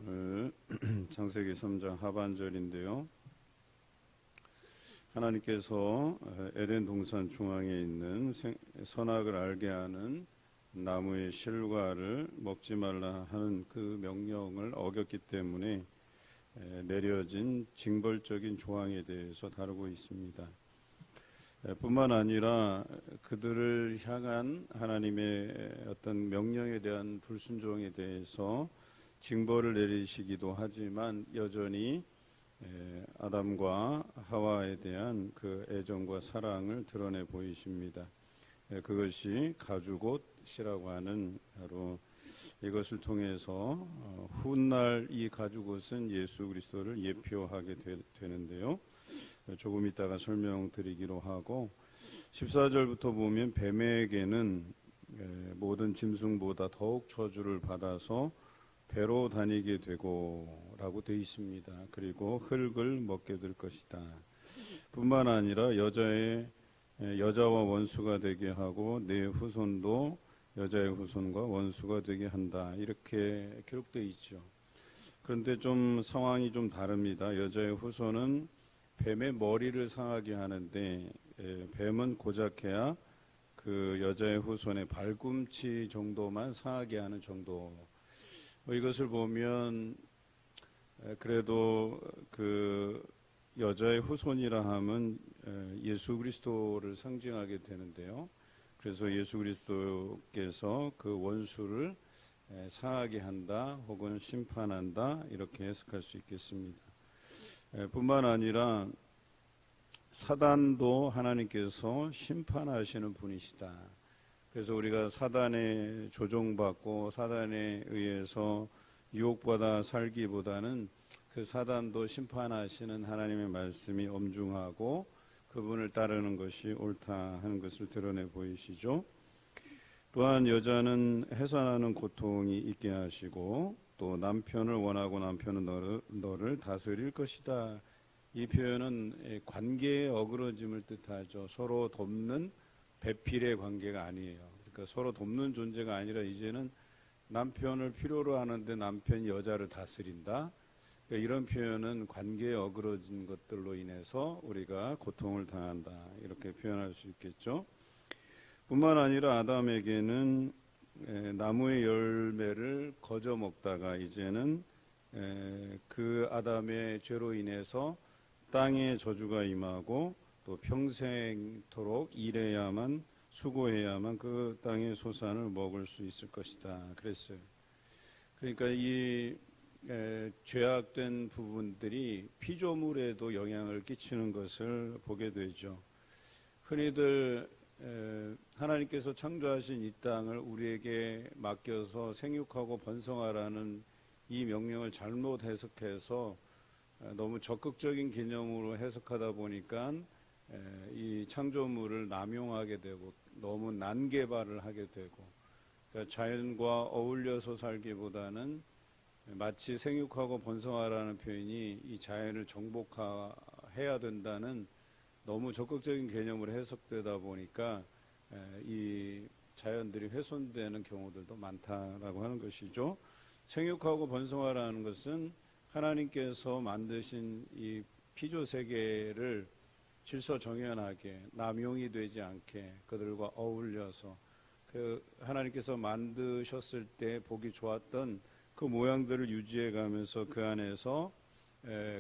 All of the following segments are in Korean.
오늘 창세기 3장 하반절인데요. 하나님께서 에덴 동산 중앙에 있는 선악을 알게 하는 나무의 실과를 먹지 말라 하는 그 명령을 어겼기 때문에 내려진 징벌적인 조항에 대해서 다루고 있습니다. 뿐만 아니라 그들을 향한 하나님의 어떤 명령에 대한 불순종에 대해서 징벌을 내리시기도 하지만 여전히 아담과 하와에 대한 그 애정과 사랑을 드러내 보이십니다. 그것이 가죽옷이라고 하는 바로 이것을 통해서 훗날 이 가죽옷은 예수 그리스도를 예표하게 되는데요. 조금 이따가 설명드리기로 하고 14절부터 보면 뱀에게는 모든 짐승보다 더욱 저주를 받아서 배로 다니게 되고 라고 되어 있습니다. 그리고 흙을 먹게 될 것이다. 뿐만 아니라 여자와 원수가 되게 하고 내 후손도 여자의 후손과 원수가 되게 한다. 이렇게 기록되어 있죠. 그런데 좀 상황이 좀 다릅니다. 여자의 후손은 뱀의 머리를 상하게 하는데 뱀은 고작해야 그 여자의 후손의 발꿈치 정도만 상하게 하는 정도. 이것을 보면 그래도 그 여자의 후손이라 하면 예수 그리스도를 상징하게 되는데요. 그래서 예수 그리스도께서 그 원수를 상하게 한다 혹은 심판한다 이렇게 해석할 수 있겠습니다. 뿐만 아니라 사단도 하나님께서 심판하시는 분이시다. 그래서 우리가 사단에 조종받고 사단에 의해서 유혹받아 살기보다는 그 사단도 심판하시는 하나님의 말씀이 엄중하고 그분을 따르는 것이 옳다 하는 것을 드러내 보이시죠. 또한 여자는 해산하는 고통이 있게 하시고 또 남편을 원하고 남편은 너를 다스릴 것이다. 이 표현은 관계의 어그러짐을 뜻하죠. 서로 돕는 배필의 관계가 아니에요. 그러니까 서로 돕는 존재가 아니라 이제는 남편을 필요로 하는데 남편이 여자를 다스린다. 그러니까 이런 표현은 관계에 어그러진 것들로 인해서 우리가 고통을 당한다. 이렇게 표현할 수 있겠죠. 뿐만 아니라 아담에게는 나무의 열매를 거저 먹다가 이제는 그 아담의 죄로 인해서 땅에 저주가 임하고 또 평생토록 일해야만 수고해야만 그 땅의 소산을 먹을 수 있을 것이다 그랬어요. 그러니까 이 죄악된 부분들이 피조물에도 영향을 끼치는 것을 보게 되죠. 흔히들 하나님께서 창조하신 이 땅을 우리에게 맡겨서 생육하고 번성하라는 이 명령을 잘못 해석해서 너무 적극적인 개념으로 해석하다 보니까 이 창조물을 남용하게 되고 너무 난개발을 하게 되고 그러니까 자연과 어울려서 살기보다는 마치 생육하고 번성하라는 표현이 이 자연을 정복해야 된다는 너무 적극적인 개념으로 해석되다 보니까 이 자연들이 훼손되는 경우들도 많다라고 하는 것이죠. 생육하고 번성하라는 것은 하나님께서 만드신 이 피조 세계를 질서정연하게 남용이 되지 않게 그들과 어울려서 그 하나님께서 만드셨을 때 보기 좋았던 그 모양들을 유지해 가면서 그 안에서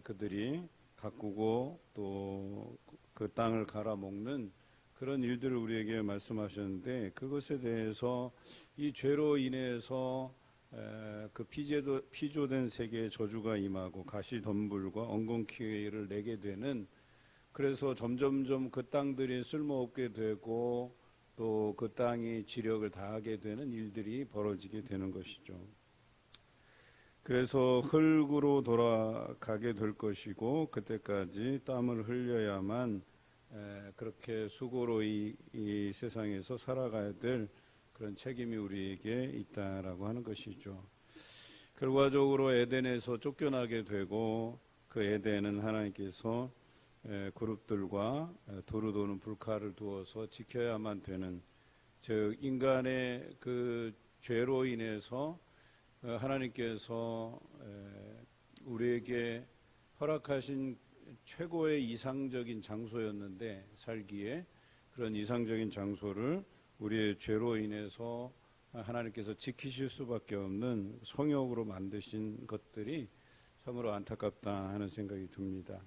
그들이 가꾸고 또 그 땅을 갈아먹는 그런 일들을 우리에게 말씀하셨는데 그것에 대해서 이 죄로 인해서 그 피조된 세계에 저주가 임하고 가시덤불과 엉겅퀴를 내게 되는 그래서 점점점 그 땅들이 쓸모없게 되고 또 그 땅이 지력을 다하게 되는 일들이 벌어지게 되는 것이죠. 그래서 흙으로 돌아가게 될 것이고 그때까지 땀을 흘려야만 그렇게 수고로 이 세상에서 살아가야 될 그런 책임이 우리에게 있다라고 하는 것이죠. 결과적으로 에덴에서 쫓겨나게 되고 그 에덴은 하나님께서 그룹들과 두루 도는 불칼을 두어서 지켜야만 되는 즉 인간의 그 죄로 인해서 하나님께서 우리에게 허락하신 최고의 이상적인 장소였는데, 살기에 그런 이상적인 장소를 우리의 죄로 인해서 하나님께서 지키실 수밖에 없는 성역으로 만드신 것들이 참으로 안타깝다 하는 생각이 듭니다.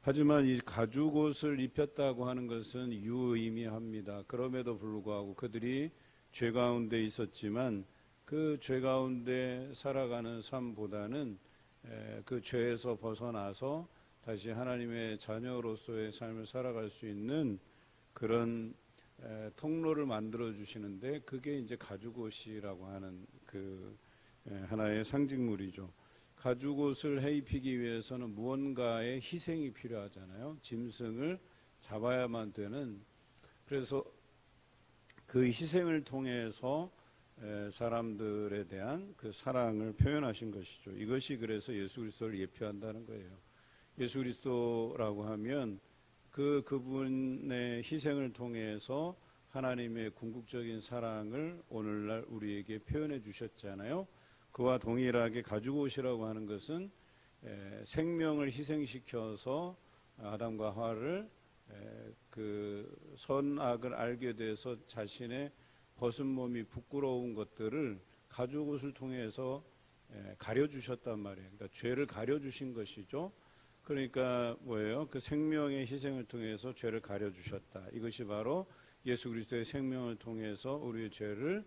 하지만 이 가죽옷을 입혔다고 하는 것은 유의미합니다. 그럼에도 불구하고 그들이 죄 가운데 있었지만 그 죄 가운데 살아가는 삶보다는 그 죄에서 벗어나서 다시 하나님의 자녀로서의 삶을 살아갈 수 있는 그런 통로를 만들어 주시는데, 그게 이제 가죽옷이라고 하는 그 하나의 상징물이죠. 가죽옷을 해 입히기 위해서는 무언가의 희생이 필요하잖아요. 짐승을 잡아야만 되는. 그래서 그 희생을 통해서 사람들에 대한 그 사랑을 표현하신 것이죠. 이것이 그래서 예수 그리스도를 예표한다는 거예요. 예수 그리스도라고 하면 그분의 희생을 통해서 하나님의 궁극적인 사랑을 오늘날 우리에게 표현해 주셨잖아요. 그와 동일하게 가죽옷이라고 하는 것은 생명을 희생시켜서 아담과 하와를 그 선악을 알게 돼서 자신의 벗은 몸이 부끄러운 것들을 가죽옷을 통해서 가려주셨단 말이에요. 그러니까 죄를 가려주신 것이죠. 그러니까 뭐예요? 그 생명의 희생을 통해서 죄를 가려주셨다. 이것이 바로 예수 그리스도의 생명을 통해서 우리의 죄를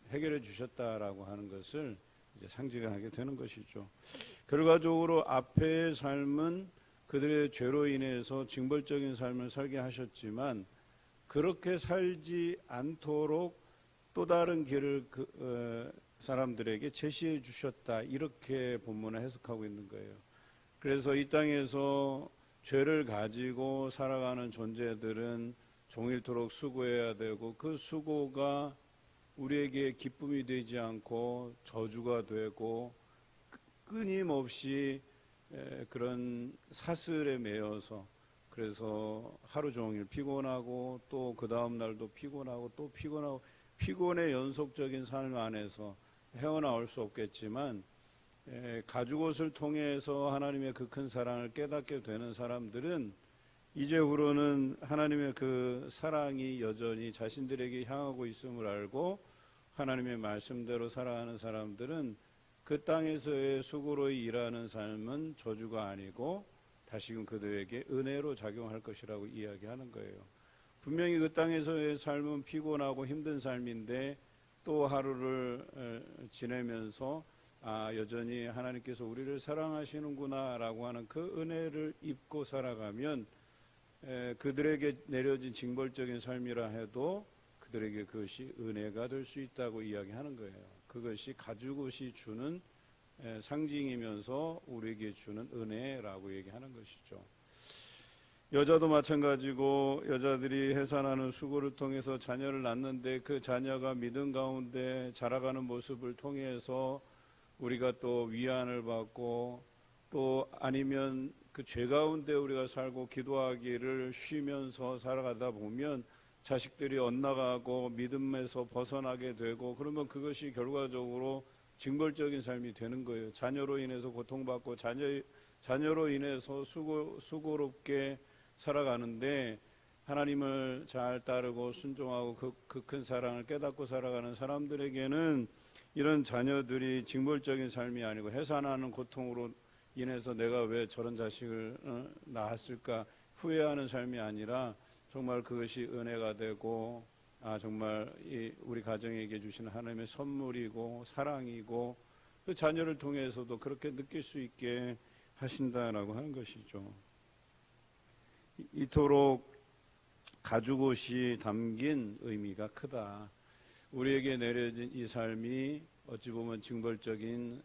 해결해 주셨다라고 하는 것을 이제 상징하게 되는 것이죠. 결과적으로 앞의 삶은 그들의 죄로 인해서 징벌적인 삶을 살게 하셨지만, 그렇게 살지 않도록 또 다른 길을 사람들에게 제시해 주셨다. 이렇게 본문을 해석하고 있는 거예요. 그래서 이 땅에서 죄를 가지고 살아가는 존재들은 종일토록 수고해야 되고, 그 수고가 우리에게 기쁨이 되지 않고 저주가 되고 끊임없이 그런 사슬에 매여서, 그래서 하루 종일 피곤하고 또 그 다음 날도 피곤하고 또 피곤하고, 피곤의 연속적인 삶 안에서 헤어나올 수 없겠지만, 가죽옷을 통해서 하나님의 그 큰 사랑을 깨닫게 되는 사람들은 이제후로는 하나님의 그 사랑이 여전히 자신들에게 향하고 있음을 알고 하나님의 말씀대로 살아가는 사람들은 그 땅에서의 수고로 일하는 삶은 저주가 아니고 다시금 그들에게 은혜로 작용할 것이라고 이야기하는 거예요. 분명히 그 땅에서의 삶은 피곤하고 힘든 삶인데, 또 하루를 지내면서 여전히 하나님께서 우리를 사랑하시는구나 라고 하는 그 은혜를 입고 살아가면 그들에게 내려진 징벌적인 삶이라 해도 그들에게 그것이 은혜가 될 수 있다고 이야기하는 거예요. 그것이 가죽옷이 주는 상징이면서 우리에게 주는 은혜라고 얘기하는 것이죠. 여자도 마찬가지고, 여자들이 해산하는 수고를 통해서 자녀를 낳는데 그 자녀가 믿음 가운데 자라가는 모습을 통해서 우리가 또 위안을 받고, 또 아니면 그 죄 가운데 우리가 살고 기도하기를 쉬면서 살아가다 보면 자식들이 엇나가고 믿음에서 벗어나게 되고, 그러면 그것이 결과적으로 징벌적인 삶이 되는 거예요. 자녀로 인해서 고통받고 자녀로 인해서 수고롭게 살아가는데, 하나님을 잘 따르고 순종하고 그 큰 사랑을 깨닫고 살아가는 사람들에게는 이런 자녀들이 징벌적인 삶이 아니고 해산하는 고통으로 인해서 내가 왜 저런 자식을 낳았을까 후회하는 삶이 아니라 정말 그것이 은혜가 되고, 정말 우리 가정에게 주시는 하나님의 선물이고 사랑이고, 그 자녀를 통해서도 그렇게 느낄 수 있게 하신다라고 하는 것이죠. 이토록 가죽옷이 담긴 의미가 크다. 우리에게 내려진 이 삶이 어찌 보면 징벌적인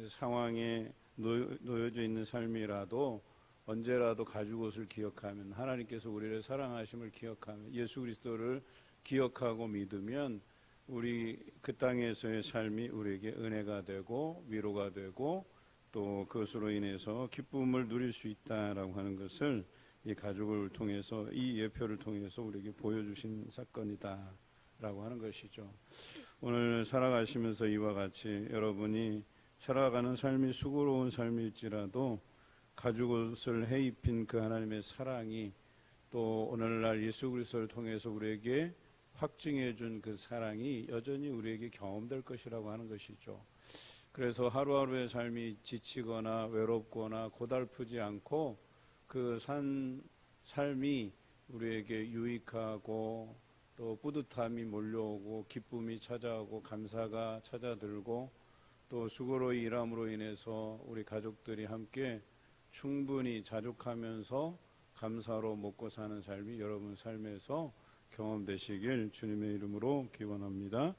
상황에 놓여져 있는 삶이라도 언제라도 가죽옷을 기억하면, 하나님께서 우리를 사랑하심을 기억하면, 예수 그리스도를 기억하고 믿으면 우리 그 땅에서의 삶이 우리에게 은혜가 되고 위로가 되고 또 그것으로 인해서 기쁨을 누릴 수 있다라고 하는 것을 이 가죽을 통해서, 이 예표를 통해서 우리에게 보여주신 사건이다라고 하는 것이죠. 오늘 살아가시면서 이와 같이 여러분이 살아가는 삶이 수고로운 삶일지라도 가죽옷을 해입힌 그 하나님의 사랑이 또 오늘날 예수 그리스도를 통해서 우리에게 확증해 준 그 사랑이 여전히 우리에게 경험될 것이라고 하는 것이죠. 그래서 하루하루의 삶이 지치거나 외롭거나 고달프지 않고 그 삶이 우리에게 유익하고 또 뿌듯함이 몰려오고 기쁨이 찾아오고 감사가 찾아들고 또 수고로이 일함으로 인해서 우리 가족들이 함께 충분히 자족하면서 감사로 먹고 사는 삶이 여러분 삶에서 경험되시길 주님의 이름으로 기원합니다.